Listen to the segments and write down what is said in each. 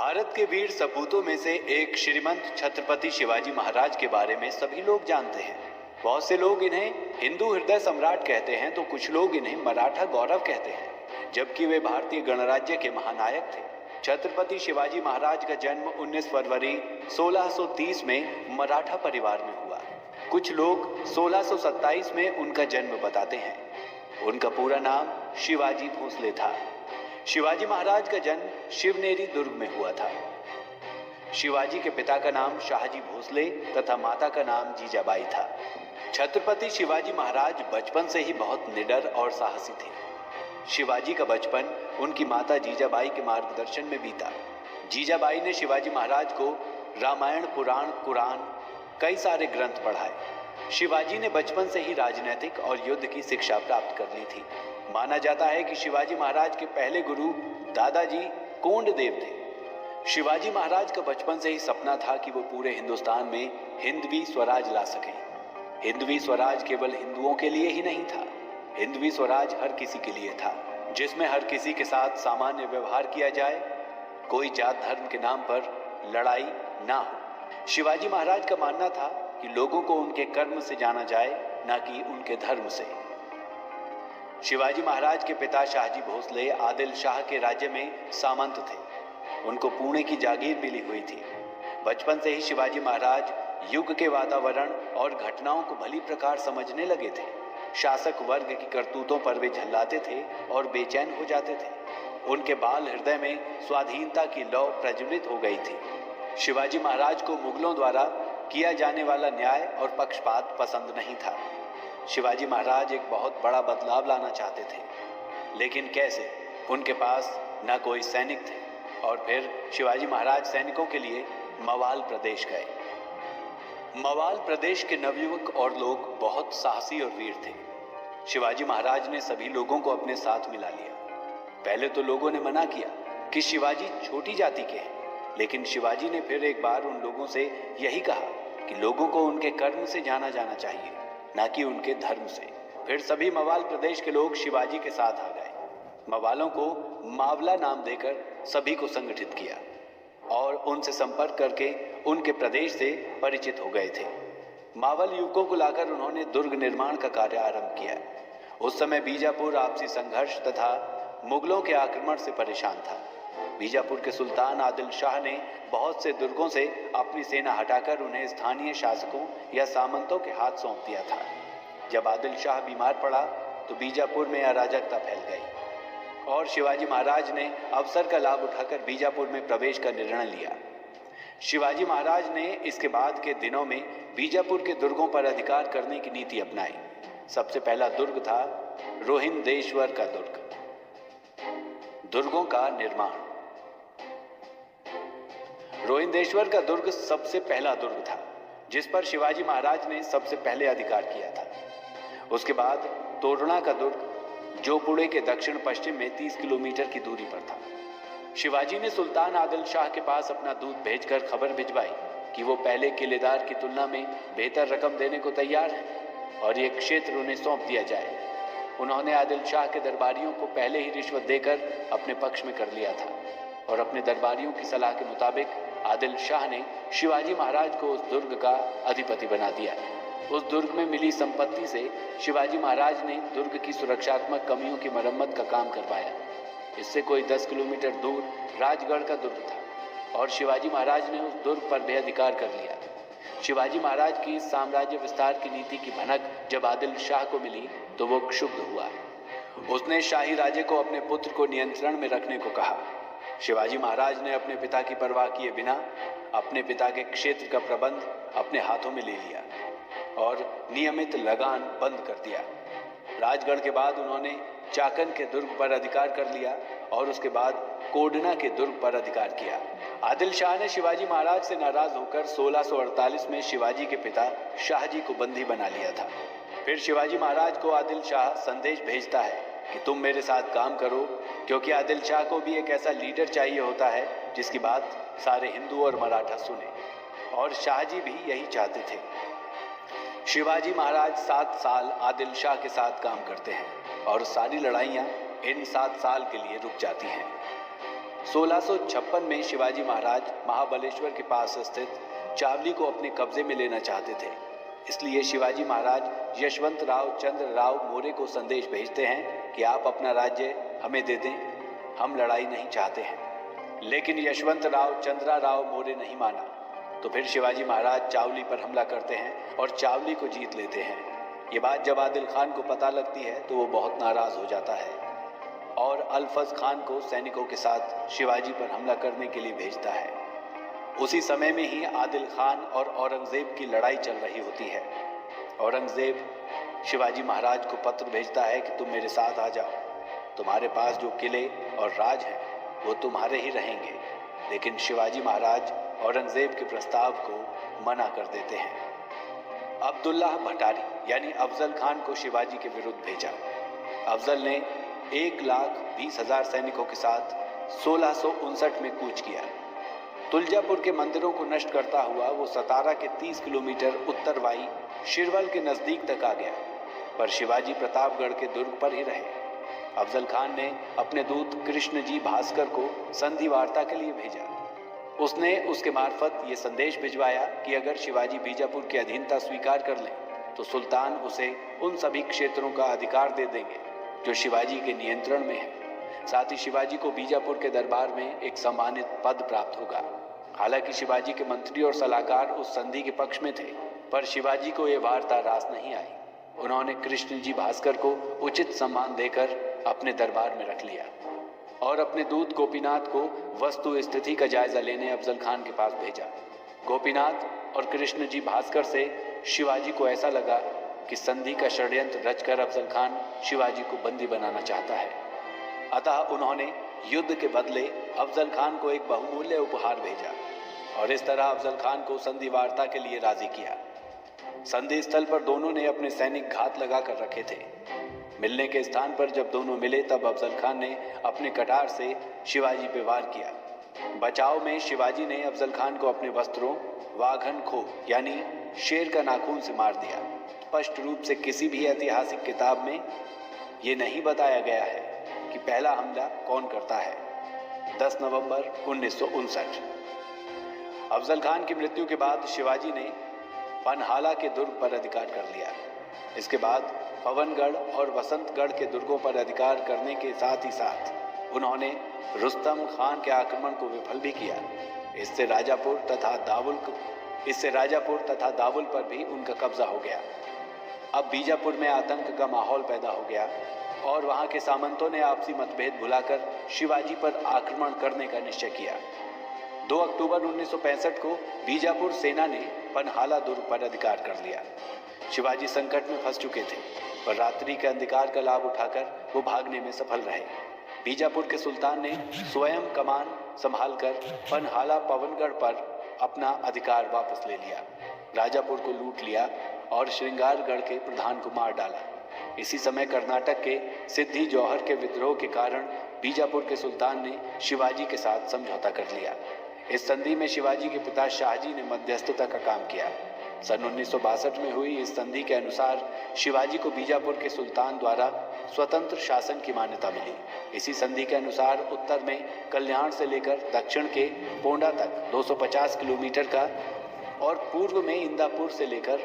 भारत के वीर सपूतों में से एक श्रीमंत छत्रपति शिवाजी महाराज के बारे में सभी लोग जानते हैं। बहुत से लोग इन्हें हिंदू हृदय सम्राट कहते हैं तो कुछ लोग इन्हें मराठा गौरव कहते हैं, जबकि वे भारतीय गणराज्य के महानायक थे। छत्रपति शिवाजी महाराज का जन्म 19 फरवरी 1630 में मराठा परिवार में हुआ। कुछ लोग 1627 में उनका जन्म बताते हैं। उनका पूरा नाम शिवाजी भोसले था। शिवाजी महाराज का जन्म शिवनेरी दुर्ग में हुआ था। शिवाजी के पिता का नाम शाहजी भोसले तथा माता का नाम जीजाबाई था। छत्रपति शिवाजी महाराज बचपन से ही बहुत निडर और साहसी थे। शिवाजी का बचपन उनकी माता जीजाबाई के मार्गदर्शन में बीता। जीजाबाई ने शिवाजी महाराज को रामायण, पुराण, कुरान कई सारे ग्रंथ पढ़ाए। शिवाजी ने बचपन से ही राजनीतिक और युद्ध की शिक्षा प्राप्त कर ली थी। माना जाता है कि शिवाजी महाराज के पहले गुरु दादाजी कोंडदेव थे। शिवाजी महाराज का बचपन से ही सपना था कि वो पूरे हिंदुस्तान में हिंदवी स्वराज ला सकें। हिंदवी स्वराज केवल हिंदुओं के लिए ही नहीं था, हिंदवी स्वराज हर किसी के लिए था, जिसमें हर किसी के साथ सामान्य व्यवहार किया जाए, कोई जात धर्म के नाम पर लड़ाई ना हो। शिवाजी महाराज का मानना था कि लोगों को उनके कर्म से जाना जाए, ना कि उनके धर्म से। शिवाजी महाराज के पिता शाहजी भोसले आदिल शाह के राज्य में सामंत थे। उनको पुणे की जागीर मिली हुई थी। बचपन से ही शिवाजी महाराज युग के वातावरण और घटनाओं को भली प्रकार समझने लगे थे। शासक वर्ग की करतूतों पर वे झल्लाते थे और बेचैन हो जाते थे। उनके बाल हृदय में स्वाधीनता की लौ प्रज्वलित हो गई थी। शिवाजी महाराज को मुगलों द्वारा किया जाने वाला न्याय और पक्षपात पसंद नहीं था। शिवाजी महाराज एक बहुत बड़ा बदलाव लाना चाहते थे, लेकिन कैसे? उनके पास न कोई सैनिक थे। और फिर शिवाजी महाराज सैनिकों के लिए मवाल प्रदेश गए। मवाल प्रदेश के नवयुवक और लोग बहुत साहसी और वीर थे। शिवाजी महाराज ने सभी लोगों को अपने साथ मिला लिया। पहले तो लोगों ने मना किया कि शिवाजी छोटी जाति के हैं, लेकिन शिवाजी ने फिर एक बार उन लोगों से यही कहा कि लोगों को उनके कर्म से जाना जाना चाहिए, ना कि उनके धर्म से। फिर सभी मवाल प्रदेश के लोग शिवाजी के साथ आ गए। मवालों को मावला नाम देकर सभी को संगठित किया और उनसे संपर्क करके उनके प्रदेश से परिचित हो गए थे। मावल युवकों को लाकर उन्होंने दुर्ग निर्माण का कार्य आरंभ किया। उस समय बीजापुर आपसी संघर्ष तथा मुगलों के आक्रमण से परेशान था। बीजापुर के सुल्तान आदिल शाह ने बहुत से दुर्गों से अपनी सेना हटाकर उन्हें स्थानीय शासकों या सामंतों के हाथ सौंप दिया था। जब आदिल शाह बीमार पड़ा तो बीजापुर में अराजकता फैल गई और शिवाजी महाराज ने अवसर का लाभ उठाकर बीजापुर में प्रवेश का निर्णय लिया। शिवाजी महाराज ने इसके बाद के दिनों में बीजापुर के दुर्गों पर अधिकार करने की नीति अपनाई। सबसे पहला दुर्ग था रोहिंदेश्वर का दुर्ग। दुर्गों का निर्माण। रोहिंदेश्वर का दुर्ग सबसे पहला दुर्ग था जिस पर शिवाजी महाराज ने सबसे पहले अधिकार किया था। उसके बाद तोरणा का दुर्ग जो पुणे के दक्षिण पश्चिम में 30 किलोमीटर की दूरी पर था। शिवाजी ने सुल्तान आदिल शाह के पास अपना दूत भेजकर खबर भिजवाई कि वो पहले किलेदार की तुलना में बेहतर रकम देने को तैयार हैं और ये क्षेत्र उन्हें सौंप दिया जाए। उन्होंने आदिल शाह के दरबारियों को पहले ही रिश्वत देकर अपने पक्ष में कर लिया था और अपने दरबारियों की सलाह के मुताबिक आदिल शाह ने शिवाजी महाराज को उस दुर्ग का अधिपति बना दिया। उस दुर्ग में मिली संपत्ति से शिवाजी महाराज ने दुर्ग की सुरक्षात्मक कमियों की मरम्मत का काम करवाया। इससे कोई 10 किलोमीटर दूर राजगढ़ का दुर्ग था और शिवाजी महाराज ने उस दुर्ग पर भी अधिकार कर लिया। शिवाजी महाराज की साम्राज्य विस्तार की नीति की भनक जब आदिल शाह को मिली तो वो क्षुब्ध हुआ। उसने शाही राज्य को अपने पुत्र को नियंत्रण में रखने को कहा। शिवाजी महाराज ने अपने पिता की परवाह किए बिना अपने पिता के क्षेत्र का प्रबंध अपने हाथों में ले लिया और नियमित लगान बंद कर दिया। राजगढ़ के बाद उन्होंने चाकन के दुर्ग पर अधिकार कर लिया और उसके बाद कोडना के दुर्ग पर अधिकार किया। आदिल शाह ने शिवाजी महाराज से नाराज होकर 1648 में शिवाजी के पिता शाहजी को बंदी बना लिया था। फिर शिवाजी महाराज को आदिल शाह संदेश भेजता है कि तुम मेरे साथ काम करो, क्योंकि आदिल शाह को भी एक ऐसा लीडर चाहिए होता है जिसकी बात सारे हिंदू और मराठा सुने, और शाहजी भी यही चाहते थे। शिवाजी महाराज 7 साल आदिल शाह के साथ काम करते हैं और सारी लड़ाइयाँ इन 7 साल के लिए रुक जाती हैं। 1656 में शिवाजी महाराज महाबलेश्वर के पास स्थित चावली को अपने कब्जे में लेना चाहते थे। इसलिए शिवाजी महाराज यशवंतराव चंद्रराव मोरे को संदेश भेजते हैं कि आप अपना राज्य हमें दे दें, हम लड़ाई नहीं चाहते हैं। लेकिन यशवंतराव चंद्रराव मोरे नहीं माना। तो फिर शिवाजी महाराज चावली पर हमला करते हैं और चावली को जीत लेते हैं। ये बात जब आदिल खान को पता लगती है तो वो बहुत नाराज हो जाता है और अल्फज खान को सैनिकों के साथ शिवाजी पर हमला करने के लिए भेजता है। उसी समय में ही आदिल खान और औरंगजेब की लड़ाई चल रही होती है। औरंगजेब शिवाजी महाराज को पत्र भेजता है कि तुम मेरे साथ आ जाओ, तुम्हारे पास जो किले और राज है वो तुम्हारे ही रहेंगे। लेकिन शिवाजी महाराज औरंगजेब के प्रस्ताव को मना कर देते हैं। अब्दुल्लाह भटारी यानी अफजल खान को शिवाजी के विरुद्ध भेजा। अफजल ने 1,20,000 सैनिकों के साथ 1659 में कूच किया। तुलजापुर के मंदिरों को नष्ट करता हुआ वो सतारा के 30 किलोमीटर उत्तरवाई शिरवल के नजदीक तक आ गया, पर शिवाजी प्रतापगढ़ के दुर्ग पर ही रहे। अफजल खान ने अपने दूत कृष्णजी भास्कर को संधि वार्ता के लिए भेजा। उसने उसके मार्फत ये संदेश भिजवाया कि अगर शिवाजी बीजापुर की अधीनता स्वीकार कर लें तो सुल्तान उसे उन सभी क्षेत्रों का अधिकार दे देंगे जो शिवाजी के नियंत्रण में है। साथ ही शिवाजी को बीजापुर के दरबार में एक सम्मानित पद प्राप्त होगा। हालांकि शिवाजी के मंत्री और सलाहकार उस संधि के पक्ष में थे, पर शिवाजी को यह वार्ता रास नहीं आई। उन्होंने कृष्णजी भास्कर को उचित सम्मान देकर अपने दरबार में रख लिया और अपने दूत गोपीनाथ को वस्तु स्थिति का जायजा लेने अफजल खान के पास भेजा। गोपीनाथ और कृष्णजी भास्कर से शिवाजी को ऐसा लगा कि संधि का षड्यंत्र रचकर अफजल खान शिवाजी को बंदी बनाना चाहता है। अतः उन्होंने युद्ध के बदले अफजल खान को एक बहुमूल्य उपहार भेजा और इस तरह अफजल खान को संधि वार्ता के लिए राजी किया। संधि स्थल पर दोनों ने अपने सैनिक घात लगा कर रखे थे। मिलने के स्थान पर जब दोनों मिले तब अफजल खान ने अपने कटार से शिवाजी पे वार किया। बचाव में शिवाजी ने अफजल खान को अपने वस्त्रों वाघन खो यानी शेर का नाखून से मार दिया। स्पष्ट रूप से किसी भी ऐतिहासिक किताब में ये नहीं बताया गया है कि पहला हमला कौन करता है। 10 नवंबर 1959। अफजल खान की मृत्यु के बाद शिवाजी ने पनहाला के दुर्ग पर अधिकार कर लिया। इसके बाद पवनगढ़ और वसंतगढ़ के दुर्गों पर अधिकार करने के साथ ही साथ उन्होंने रुस्तम खान के आक्रमण को विफल भी किया। इससे राजापुर तथा दावुल पर भी उनका कब्जा हो गया। अब बीजापुर में आतंक का माहौल पैदा हो गया और वहां के सामंतों ने आपसी मतभेद भुलाकर शिवाजी पर आक्रमण करने का निश्चय किया। 2 अक्टूबर 1965 को बीजापुर सेना ने पनहाला दुर्ग पर अधिकार कर लिया। शिवाजी संकट में फंस चुके थे, पर रात्रि के अंधकार का लाभ उठाकर वो भागने में सफल रहे। बीजापुर के सुल्तान ने स्वयं कमान संभालकर पनहाला पवनगढ़ पर अपना अधिकार वापस ले लिया, राजापुर को लूट लिया और श्रृंगारगढ़ के प्रधान को मार डाला। इसी समय कर्नाटक के सिद्धि जौहर के विद्रोह के कारण बीजापुर के सुल्तान ने शिवाजी के साथ समझौता कर लिया। इस संधि में शिवाजी के पिता शाहजी ने मध्यस्थता का काम किया। सन 1962 में हुई इस संधि के अनुसार शिवाजी को बीजापुर के सुल्तान द्वारा स्वतंत्र शासन की मान्यता मिली। इसी संधि के अनुसार उत्तर में कल्याण से लेकर दक्षिण के पोंडा तक 250 किलोमीटर का और पूर्व में इंदापुर से लेकर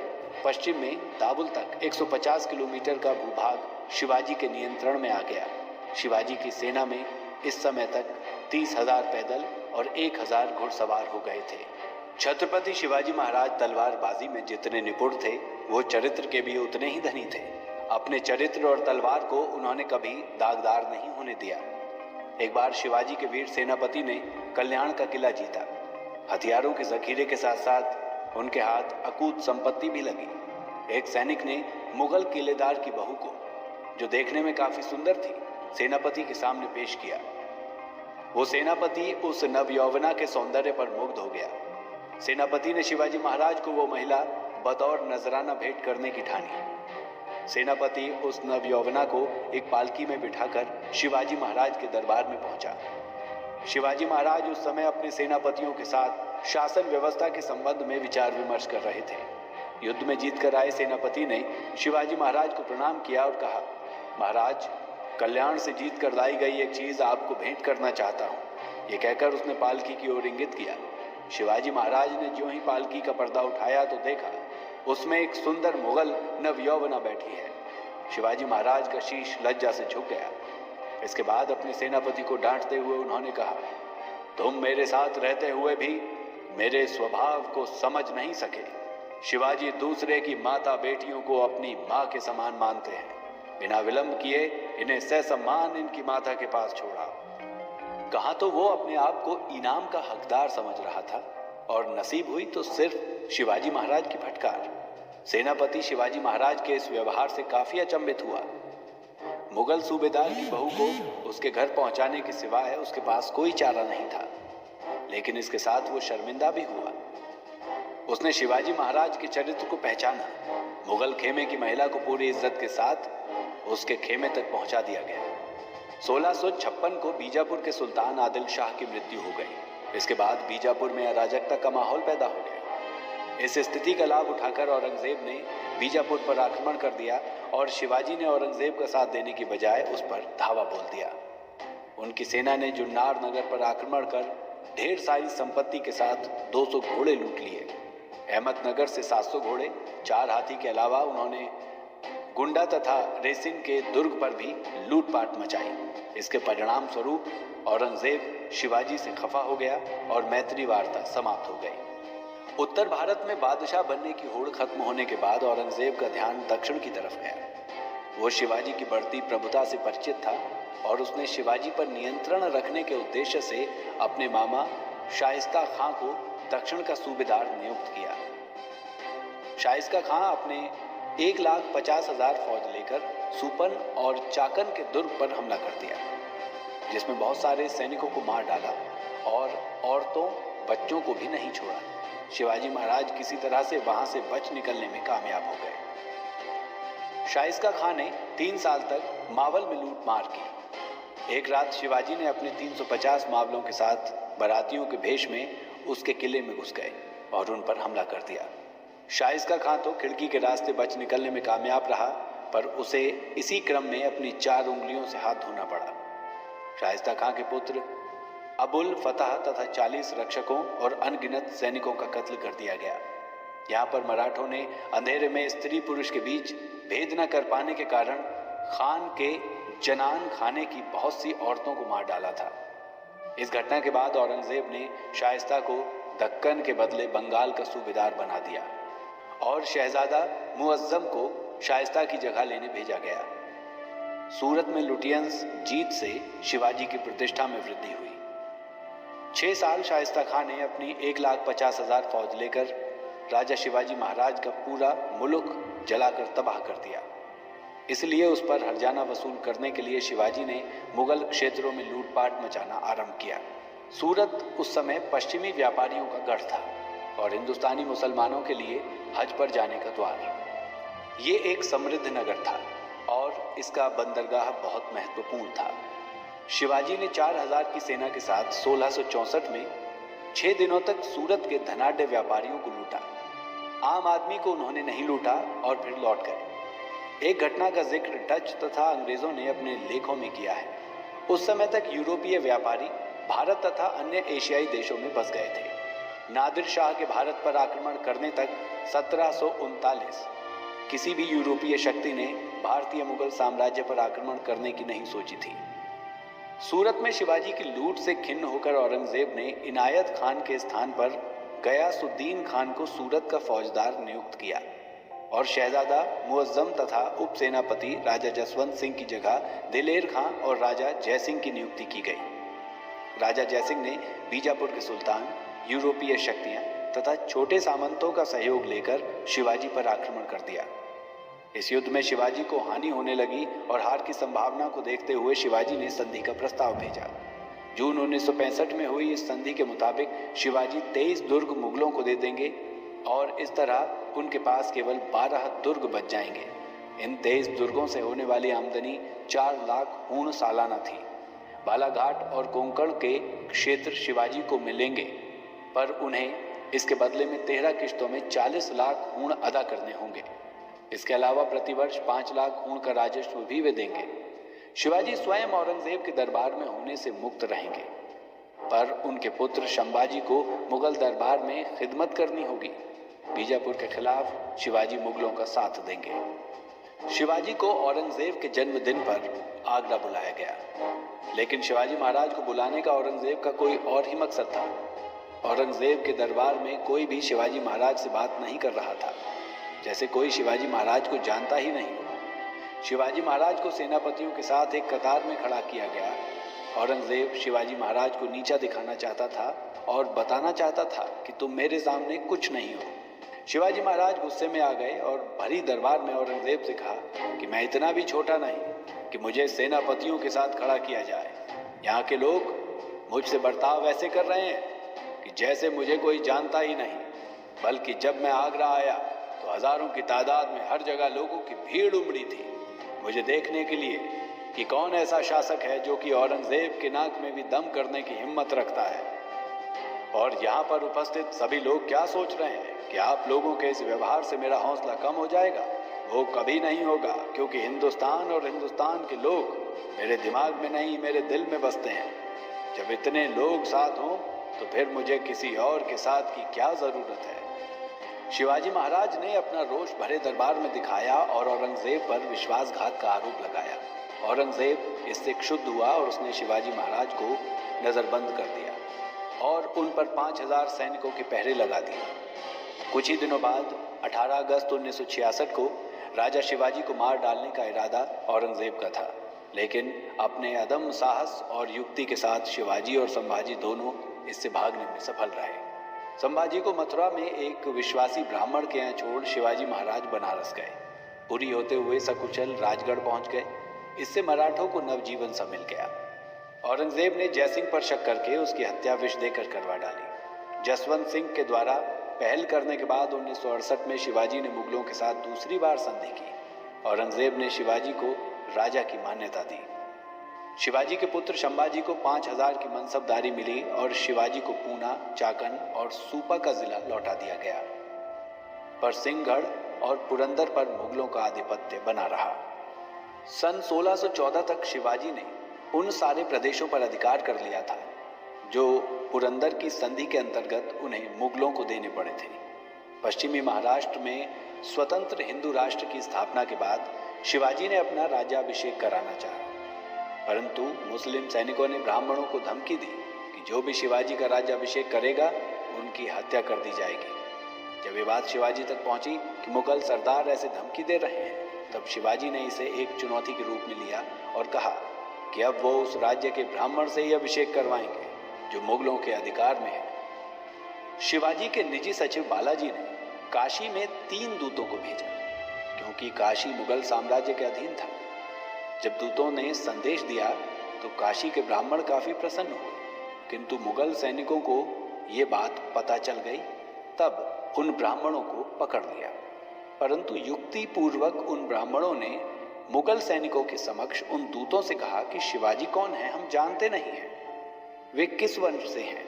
पश्चिम में दावुल तक 150 किलोमीटर का भूभाग शिवाजी के नियंत्रण में आ गया। शिवाजी की सेना में इस समय तक 30,000 पैदल और 1,000 घुड़सवार हो गए थे। छत्रपति शिवाजी महाराज तलवारबाजी में जितने निपुण थे, वो चरित्र के भी उतने ही धनी थे। अपने चरित्र और तलवार को उन्होंने कभी दागदार नहीं होने दिया। एक बार शिवाजी के वीर सेनापति ने कल्याण का किला जीता। हथियारों के जखीरे के साथ साथ उनके हाथ अकूत संपत्ति भी लगी। एक सैनिक ने मुगल किलेदार की बहू को, जो देखने में काफी सुंदर थी, सेनापति के सामने पेश किया। वो सेनापति उस नवयौवना के सौंदर्य पर मुग्ध हो गया। सेनापति ने शिवाजी महाराज को वो महिला बतौर नजराना भेंट करने की ठानी। सेनापति उस नवयौवना को एक पालकी में बिठाकर शिवाजी महाराज के दरबार में पहुंचा। शिवाजी महाराज उस समय अपने सेनापतियों के साथ शासन व्यवस्था के संबंध में विचार विमर्श कर रहे थे। युद्ध में जीतकर आए सेनापति ने शिवाजी महाराज को प्रणाम किया और कहा, महाराज, कल्याण से जीत कर लाई गई एक चीज आपको भेंट करना चाहता हूँ। ये कहकर उसने पालकी की ओर इंगित किया। शिवाजी महाराज ने ज्यों ही पालकी का पर्दा उठाया तो देखा उसमें एक सुंदर मुगल नवयौवना बैठी है। शिवाजी महाराज का शीश लज्जा से झुक गया। इसके बाद अपने सेनापति को डांटते हुए उन्होंने कहा, तुम मेरे साथ रहते हुए भी मेरे स्वभाव को समझ नहीं सके। शिवाजी दूसरे की माता बेटियों को अपनी मां के समान मानते हैं। बिना विलंब किए इन्हें ससम्मान इनकी माता के पास छोड़ा। कहा तो वो अपने आप को इनाम का हकदार समझ रहा था और नसीब हुई तो सिर्फ शिवाजी महाराज की फटकार। सेनापति शिवाजी महाराज के इस व्यवहार से काफी अचंभित हुआ। मुगल सूबेदार की बहू को उसके घर पहुंचाने के सिवाय उसके पास कोई चारा नहीं था, लेकिन इसके साथ वो शर्मिंदा भी हुआ। उसने शिवाजी महाराज के चरित्र को पहचाना। मुगल खेमे की महिला को पूरी इज्जत के साथ उसके खेमे तक पहुंचा दिया गया। 1656 को बीजापुर के सुल्तान आदिल शाह की मृत्यु हो गई। इसके बाद बीजापुर में अराजकता का माहौल पैदा हो गया। इस स्थिति का लाभ उठाकर औरंगजेब ने बीजापुर पर आक्रमण कर दिया और शिवाजी ने औरंगजेब का साथ देने की बजाय उस पर धावा बोल दिया। उनकी सेना ने जुन्नार नगर पर आक्रमण कर ढेर सारी संपत्ति के साथ 200 घोड़े लूट लिए। अहमदनगर से 700 घोड़े, 4 हाथी के अलावा उन्होंने गुंडा तथा रेसिन के दुर्ग पर भी लूटपाट मचाई। इसके परिणाम स्वरूप औरंगजेब शिवाजी से खफा हो गया और मैत्री वार्ता समाप्त हो गई। उत्तर भारत में बादशाह बनने की होड़ खत्म होने के बाद औरंगजेब का ध्यान दक्षिण की तरफ गया। वो शिवाजी की बढ़ती प्रभुता से परिचित था और उसने शिवाजी पर नियंत्रण रखने के उद्देश्य से अपने मामा शाइस्ता खां को दक्षिण का सूबेदार नियुक्त किया। शाइस्ता खां अपने 1,50,000 फौज लेकर सुपन और चाकन के दुर्ग पर हमला कर दिया, जिसमें बहुत सारे सैनिकों को मार डाला और औरतों बच्चों को भी नहीं छोड़ा। शिवाजी महाराज किसी तरह से वहां से बच निकलने में कामयाब हो गए। शाइस्ता खां ने 3 साल तक मावल में लूटमार की। एक रात शिवाजी ने अपने 350 मावलों के साथ बारातियों के भेष में उसके किले में घुस गए और उन पर हमला कर दिया। शाइस्ता खां तो खिड़की के रास्ते बच निकलने में कामयाब रहा, पर उसे इसी क्रम में अपनी 4 उंगलियों से हाथ धोना पड़ा। शाइस्ता खां के पुत्र अबुल फतह तथा 40 रक्षकों और अनगिनत सैनिकों का कत्ल कर दिया गया। यहाँ पर मराठों ने अंधेरे में स्त्री पुरुष के बीच भेद न कर पाने के कारण खान के जनान खाने की बहुत सी औरतों को मार डाला था। इस घटना के बाद औरंगजेब ने शाइस्ता को दक्कन के बदले बंगाल का सूबेदार बना दिया और शहजादा मुअज्जम को शाइस्ता की जगह लेने भेजा गया। सूरत में लुटियंस जीत से शिवाजी की प्रतिष्ठा में वृद्धि हुई। 6 साल शाइस्ता खां ने अपनी 1,50,000 फौज लेकर राजा शिवाजी महाराज का पूरा मुल्क जलाकर तबाह कर दिया। इसलिए उस पर हर्जाना वसूल करने के लिए शिवाजी ने मुगल क्षेत्रों में लूटपाट मचाना आरंभ किया। सूरत उस समय पश्चिमी व्यापारियों का गढ़ था और हिंदुस्तानी मुसलमानों के लिए हज पर जाने का द्वार। ये एक समृद्ध नगर था और इसका बंदरगाह बहुत महत्वपूर्ण था। शिवाजी ने 4,000 की सेना के साथ 1664 में 6 दिनों तक सूरत के धनाढ्य व्यापारियों को लूटा। आम आदमी को उन्होंने नहीं लूटा और फिर लौट गए। एक घटना का जिक्र डच तथा अंग्रेजों ने अपने लेखों में किया है। उस समय तक यूरोपीय व्यापारी भारत तथा अन्य एशियाई देशों में बस गए थे। नादिर शाह के भारत पर आक्रमण करने तक 1739 किसी भी यूरोपीय शक्ति ने भारतीय मुगल साम्राज्य पर आक्रमण करने की नहीं सोची थी। सूरत में शिवाजी की लूट से खिन्न होकर औरंगजेब ने इनायत खान के स्थान पर गयासुद्दीन खान को सूरत का फौजदार नियुक्त किया और शहजादा मुअज्जम तथा उप सेनापति राजा जसवंत सिंह की जगह दिलेर खां और राजा जयसिंह की नियुक्ति की गई। राजा जयसिंह ने बीजापुर के सुल्तान, यूरोपीय शक्तियां तथा छोटे सामंतों का सहयोग लेकर शिवाजी पर आक्रमण कर दिया। इस युद्ध में शिवाजी को हानि होने लगी और हार की संभावना को देखते हुए शिवाजी ने संधि का प्रस्ताव भेजा। जून 1965 में हुई इस संधि के मुताबिक शिवाजी 23 दुर्ग मुगलों को दे देंगे और इस तरह उनके पास केवल 12 दुर्ग बच जाएंगे। इन 23 दुर्गों से होने वाली आमदनी 4 लाख हूण सालाना थी। बालाघाट और कोंकण के क्षेत्र शिवाजी को मिलेंगे, पर उन्हें इसके बदले में 13 किश्तों में 40 लाख हूण अदा करने होंगे। इसके अलावा प्रतिवर्ष 5 लाख हूण का राजस्व भी वे देंगे। शिवाजी स्वयं औरंगजेब के दरबार में होने से मुक्त रहेंगे। पर उनके पुत्र संभाजी को मुगल दरबार में खिदमत करनी होगी। बीजापुर के खिलाफ शिवाजी मुगलों का साथ देंगे। शिवाजी को औरंगजेब के जन्मदिन पर आगरा बुलाया गया, लेकिन शिवाजी महाराज को बुलाने का औरंगजेब का कोई और ही मकसद था। औरंगजेब के दरबार में कोई भी शिवाजी महाराज से बात नहीं कर रहा था, जैसे कोई शिवाजी महाराज को जानता ही नहीं हो। शिवाजी महाराज को सेनापतियों के साथ एक कतार में खड़ा किया गया। औरंगजेब शिवाजी महाराज को नीचा दिखाना चाहता था और बताना चाहता था कि तुम मेरे सामने कुछ नहीं हो। शिवाजी महाराज गुस्से में आ गए और भरी दरबार में औरंगजेब से कहा कि मैं इतना भी छोटा नहीं कि मुझे सेनापतियों के साथ खड़ा किया जाए। यहाँ के लोग मुझसे बर्ताव ऐसे कर रहे हैं कि जैसे मुझे कोई जानता ही नहीं, बल्कि जब मैं आगरा आया तो हजारों की तादाद में हर जगह लोगों की भीड़ उमड़ी थी मुझे देखने के लिए कि कौन ऐसा शासक है जो कि औरंगजेब के नाक में भी दम करने की हिम्मत रखता है। और यहाँ पर उपस्थित सभी लोग क्या सोच रहे हैं कि आप लोगों के इस व्यवहार से मेरा हौसला कम हो जाएगा? वो कभी नहीं होगा, क्योंकि हिंदुस्तान और हिंदुस्तान के लोग मेरे दिमाग में नहीं, मेरे दिल में बसते हैं। जब इतने लोग साथ हों तो फिर मुझे किसी और के साथ की क्या जरूरत है? शिवाजी महाराज ने अपना रोष भरे दरबार में दिखाया और औरंगजेब पर विश्वासघात का आरोप लगाया। औरंगजेब इससे क्षुब्ध हुआ और उसने शिवाजी महाराज को नजरबंद कर दिया और उन पर 5000 सैनिकों के पहरे लगा दिए। कुछ ही दिनों बाद 18 अगस्त 1966 को राजा शिवाजी को मार डालने का इरादा औरंगजेब का था, लेकिन अपने अदम्य साहस और युक्ति के साथ शिवाजी और संभाजी दोनों इससे भागने में सफल रहे। संभाजी को मथुरा में एक विश्वासी ब्राह्मण के यहाँ छोड़ शिवाजी महाराज बनारस गए। पूरी होते हुए सकुशल राजगढ़ पहुंच गए। इससे मराठों को नवजीवन सा मिल गया। औरंगजेब ने जयसिंह पर शक करके उसकी हत्या विष देकर करवा डाली। जसवंत सिंह के द्वारा पहल करने के बाद 1968 में शिवाजी ने मुगलों के साथ दूसरी बार संधि की। औरंगजेब ने शिवाजी को राजा की मान्यता दी। शिवाजी के पुत्र संभाजी को 5000 की मनसबदारी मिली और शिवाजी को पूना, चाकन और सूपा का जिला लौटा दिया गया, पर सिंहगढ़ और पुरंदर पर मुगलों का आधिपत्य बना रहा। सन 1614 तक शिवाजी ने उन सारे प्रदेशों पर अधिकार कर लिया था जो पुरंदर की संधि के अंतर्गत उन्हें मुगलों को देने पड़े थे। पश्चिमी महाराष्ट्र में स्वतंत्र हिंदू राष्ट्र की स्थापना के बाद शिवाजी ने अपना राज्याभिषेक कराना चाहा, परंतु मुस्लिम सैनिकों ने ब्राह्मणों को धमकी दी कि जो भी शिवाजी का राज्याभिषेक करेगा उनकी हत्या कर दी जाएगी। जब ये बात शिवाजी तक पहुंची कि मुगल सरदार ऐसे धमकी दे रहे हैं, तब शिवाजी ने इसे एक चुनौती के रूप में लिया और कहा कि अब वो उस राज्य के ब्राह्मण से ही अभिषेक करवाएंगे जो मुगलों के अधिकार में है। शिवाजी के निजी सचिव बालाजी ने काशी में 3 दूतों को भेजा, क्योंकि काशी मुगल साम्राज्य के अधीन था। जब दूतों ने संदेश दिया तो काशी के ब्राह्मण काफी प्रसन्न हुए, किंतु मुगल सैनिकों को ये बात पता चल गई। तब उन ब्राह्मणों को पकड़ लिया, परंतु युक्ति पूर्वक उन ब्राह्मणों ने मुगल सैनिकों के समक्ष उन दूतों से कहा कि शिवाजी कौन है हम जानते नहीं हैं, वे किस वंश से हैं।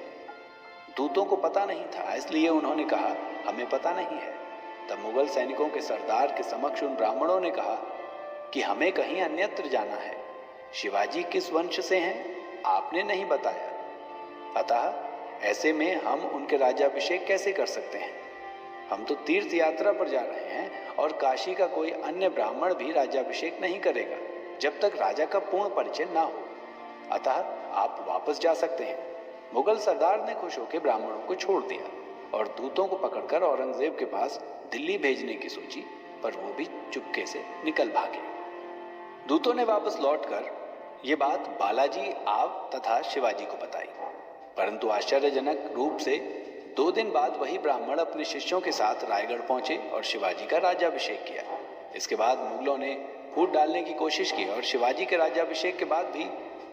दूतों को पता नहीं था, इसलिए उन्होंने कहा हमें पता नहीं है। तब मुगल सैनिकों के सरदार के समक्ष उन ब्राह्मणों ने कहा कि हमें कहीं अन्यत्र जाना है, शिवाजी किस वंश से हैं आपने नहीं बताया, अतः ऐसे में हम उनके राज्याभिषेक कैसे कर सकते हैं? हम तो तीर्थ यात्रा पर जा रहे हैं और काशी का कोई अन्य ब्राह्मण भी राज्याभिषेक नहीं करेगा जब तक राजा का पूर्ण परिचय ना हो, अतः आप वापस जा सकते हैं। मुगल सरदार ने खुश होकर ब्राह्मणों को छोड़ दिया और दूतों को पकड़कर औरंगजेब के पास दिल्ली भेजने की सोची, पर वो भी चुपके से निकल भागे। दूतों ने वापस लौटकर ये बात बालाजी आव तथा शिवाजी को बताई, परंतु आश्चर्यजनक रूप से 2 दिन बाद वही ब्राह्मण अपने शिष्यों के साथ रायगढ़ पहुंचे और शिवाजी का राज्याभिषेक किया। इसके बाद मुगलों ने फूट डालने की कोशिश की और शिवाजी के राज्याभिषेक के बाद भी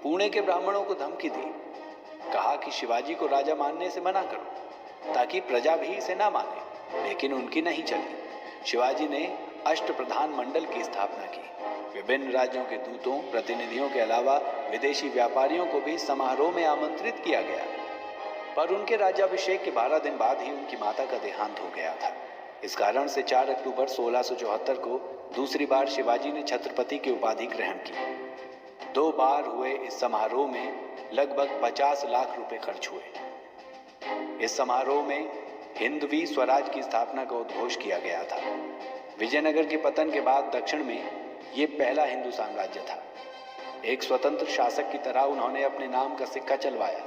पुणे के ब्राह्मणों को धमकी दी। कहा कि शिवाजी को राजा मानने से मना करो ताकि प्रजा भी इसे ना माने, लेकिन उनकी नहीं चली। शिवाजी ने अष्टप्रधान मंडल की स्थापना की। विभिन्न राज्यों के दूतों, प्रतिनिधियों के अलावा विदेशी व्यापारियों को भी समारोह में आमंत्रित किया गया, पर उनके राज्याभिषेक के 12 दिन बाद ही उनकी माता का देहांत हो गया था। इस कारण से 4 अक्टूबर 1674 को दूसरी बार शिवाजी ने छत्रपति की उपाधि ग्रहण की। 2 बार हुए इस समारोह में लगभग 50 लाख रुपए खर्च हुए। इस समारोह में हिंदवी स्वराज की स्थापना का उद्घोष किया गया था। विजयनगर के पतन के बाद दक्षिण में ये पहला हिंदू साम्राज्य था। एक स्वतंत्र शासक की तरह उन्होंने अपने नाम का सिक्का चलवाया।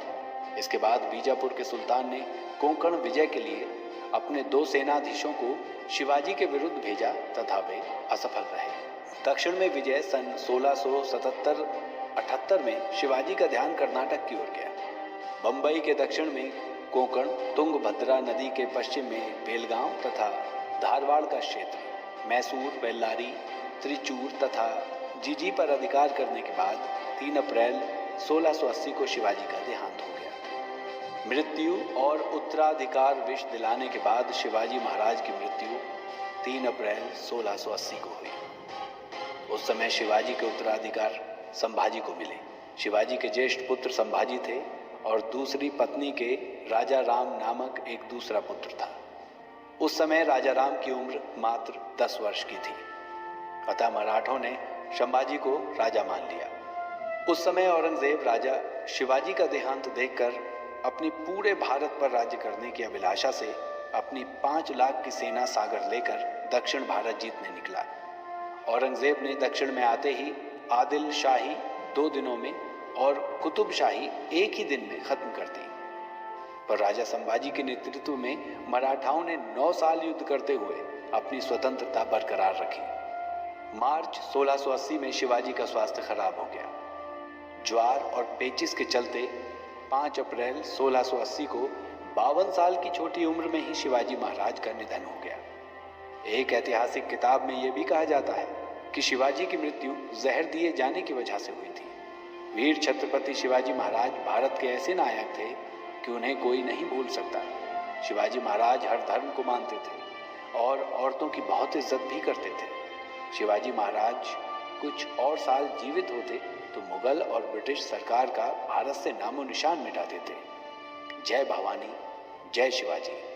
इसके बाद बीजापुर के सुल्तान ने कोंकण विजय के लिए अपने 2 सेनाधीशों को शिवाजी के विरुद्ध भेजा तथा वे असफल रहे। दक्षिण में विजय सन 1677-78 में शिवाजी का ध्यान कर्नाटक की ओर गया। बंबई के दक्षिण में कोंकण, तुंगभद्रा नदी के पश्चिम में बेलगांव तथा धारवाड़ का क्षेत्र, मैसूर, बेल्लारी, त्रिचूर तथा जीजी पर अधिकार करने के बाद 3 अप्रैल 1680 को शिवाजी का देहांत हो गया। मृत्यु और उत्तराधिकार विष दिलाने के बाद शिवाजी महाराज की मृत्यु 3 अप्रैल 1680 को हुई। उस समय शिवाजी के उत्तराधिकार संभाजी को मिले। शिवाजी के ज्येष्ठ पुत्र संभाजी थे और दूसरी पत्नी के राजा राम नामक एक दूसरा पुत्र था। उस समय राजा राम की उम्र मात्र 10 वर्ष की थी। अतः मराठों ने संभाजी को राजा मान लिया। उस समय औरंगजेब राजा शिवाजी का देहांत देखकर अपनी पूरे भारत पर राज्य करने की अभिलाषा से अपनी 5 लाख की सेना सागर लेकर दक्षिण भारत जीतने निकला। औरंगजेब ने दक्षिण में आते ही आदिल शाही 2 दिनों में और कुतुब शाही 1 ही दिन में खत्म कर दी। पर राजा संभाजी के नेतृत्व में मराठाओं ने 9 साल युद्ध करते हुए अपनी स्वतंत्रता बरकरार रखी। मार्च 1680 में शिवाजी का स्वास्थ्य खराब हो गया। ज्वार और पेचिस के चलते 5 अप्रैल 1680 को 52 साल की छोटी उम्र में ही शिवाजी महाराज का निधन हो गया। एक ऐतिहासिक किताब में यह भी कहा जाता है कि शिवाजी की मृत्यु जहर दिए जाने की वजह से हुई थी। वीर छत्रपति शिवाजी महाराज भारत के ऐसे नायक थे कि उन्हें कोई नहीं भूल सकता। शिवाजी महाराज हर धर्म को मानते थे और औरतों की बहुत इज्जत भी करते थे। शिवाजी महाराज कुछ और साल जीवित होते तो मुगल और ब्रिटिश सरकार का भारत से नामो निशान मिटा देते। जय भवानी, जय शिवाजी।